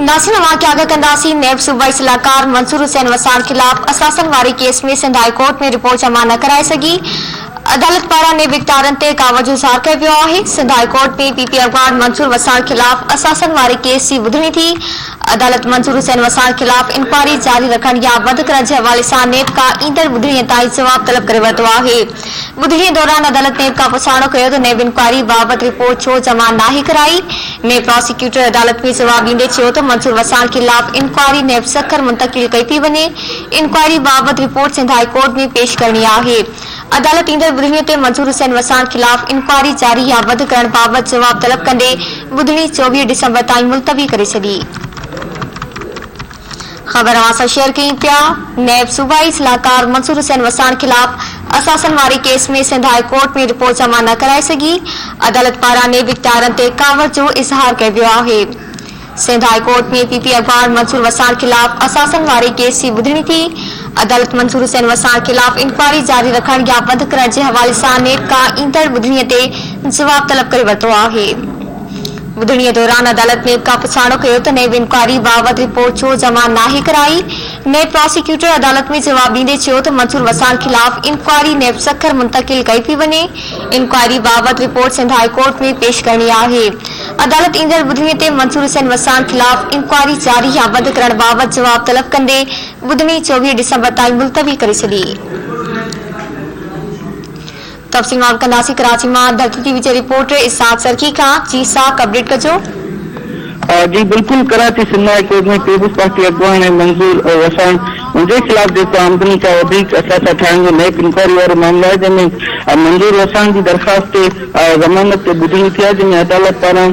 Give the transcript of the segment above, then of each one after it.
नासिनवा के आगे कंदासी नेब सूबाई सलाहकार मंसूर हुसैन वसान खिलाफ असासन वारी केस में सिंध हाई कोर्ट में रिपोर्ट जमा न कराए सगी। अदालत पारा ने विकतारन ते कावज इज़हार कयो आहे। सिंध हाई कोर्ट में पीपी अगवान मंसूर वसान खिलाफ असासन वारी केस की ॿुधणी थी। अदालत मंसूर हुसैन वसान खिलाफ इंक्वायरी जारी रखण या बंद करण के हवाले से नेब का ईंदड़ ॿुधणीअ ताईं जवाब तलब करे वरितो आहे। ॿुधणीअ दौरान अदालत नेब का पुछाणो कयो त नेब इंक्वायरी बाबत रिपोर्ट छो जमा नाहे कराई। नेब प्रोसिक्यूटर अदालत में जवाब ॾींदे चयो त मंसूर वसान खिलाफ इंक्वायरी नेब सखर मुंतकिल कई थी वञे। इंक्वायरी बाबत रिपोर्ट सिंध हाई कोर्ट में पेश करणी आहे। अदालत ईंदड़ ॿुधणीअ ते मंसूर हुसैन वसान खिलाफ इंक्वायरी जारी या बंद करण बाबत जवाब तलब कंदे ॿुधणी 24 डिसंबर ताईं मुलतवी करे छॾी। खबर अवां शेयर कई पिया। नेब सूबाई सलाहकार मंसूर हुसैन वसान खिलाफ असासन वारी केस में सिंध हाई कोर्ट में रिपोर्ट जमा न कराए सगी। अदालत पारा ने विकतारन ते कावज जो इज़हार कयो आहे। सिंध हाई कोर्ट में पीपी अगवान मंसूर वसान खिलाफ असासन वारी केस की ॿुधणी थी। अदालत मंसूर हुसैन वसान खिलाफ इंक्वायरी जारी रखण या बंद करण के हवाले से नेब का ईंदड़ ॿुधणीअ ते जवाब तलब करे वरितो आहे। ॿुधणीअ दौरान अदालत नेब का पुछाणो कयो त नेब इंक्वायरी बाबत रिपोर्ट छो जमा नाहे कराई। नेब प्रोसिक्यूटर अदालत में जवाब ॾींदे चयो त मंसूर वसान खिलाफ इंक्वायरी नेब सखर मुंतकिल कई थी वञे। इंक्वायरी बाबत रिपोर्ट सिंध हाई कोर्ट में पेश करणी आहे। अदालत ईंदड़ ॿुधणीअ ते मंसूर हुसैन वसान खिलाफ इंक्वायरी जारी या बंद करण बाबत जवाब तलब कंदे ॿुधणी 24 डिसंबर ताईं मुलतवी करे छॾी। तफ़सील मालूम कंदासीं कराची में धरती टीवी के रिपोर्टर इसाक सरकी का। जी साक अपडेट कजो। जी बिल्कुल, कराची सिंध हाई कोर्ट में पीपुल्स पार्टी अगवान ऐं मंसूर वसान उनके खिलाफ जो आमदनी का असासा ठाहिण जो नेक इंक्वायरी वारो मामलो है जैमें मंजूर वसान की दरखास्त से जमानत ते ॿुधणी थी आहे, जंहिंमें अदालत पारां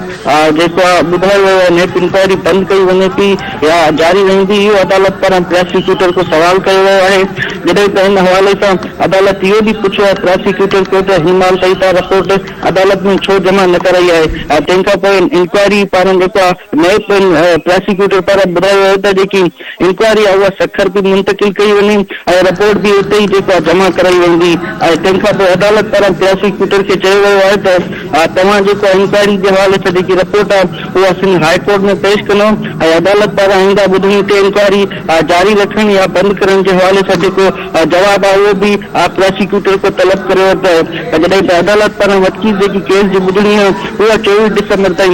जेको ॿुधायो वियो आहे नेक इंक्वायरी बंद कई वञे थी या जारी रहंदी। इहो अदालत पारां प्रोसिक्यूटर को सवाल कयो वियो आहे। जॾहिं त इन हवाले सां अदालत इहो बि पुछियो आहे प्रोसिक्यूटर को त हिमाल कई था रिपोर्ट अदालत में छो जमा न कराई आहे। तंहिंखां पोइ इंक्वायरी पारां जेको नेब प्रोसिक्यूटर पारां ॿुधायो वियो त जेकी इंक्वायरी आहे उहा सखर बि मुंतकिल कई वञे ऐं रिपोर्ट बि उते ई जेको जमा कराई वेंदी। ऐं तंहिंखां पोइ अदालत पारां प्रोसिक्यूटर खे चयो वियो आहे त तव्हां जेको इंक्वायरी जे हवाले सां जेकी रिपोर्ट आहे उहा सिंध हाई कोर्ट में पेश कंदो ऐं अदालत पारां ईंदा ॿुधणी ते इंक्वायरी जारी रखण या बंद करण जे हवाले सां जेको जवाब आहे उहो बि प्रोसिक्यूटर को तलब करे वरितो आहे। जॾहिं त अदालत पारां वकील जेकी केस जी ॿुधणी आहे उहा 24 डिसंबर ताईं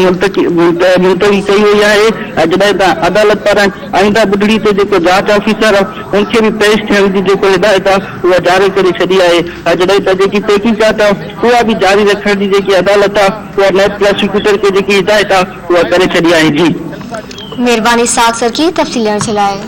मुलतवी कई वई आहे। जॾहिं त अदालत पारां आईंदा ॿुधणी ते जेको जांच ऑफिसर आहे उनखे भी पेश थियण जी जेको हिदायत आहे उहा जारी करे छॾी आहे। जॾहिं त जेकी तहकीकात आहे उहा भी जारी रखण जी जेकी अदालत आहे उहा नेब प्रोसिक्यूटर खे जेकी हिदायत आहे उहा करे छॾी आहे। जी मेहरबानी साक सर की तफ़सील ॾियण जे लाइ।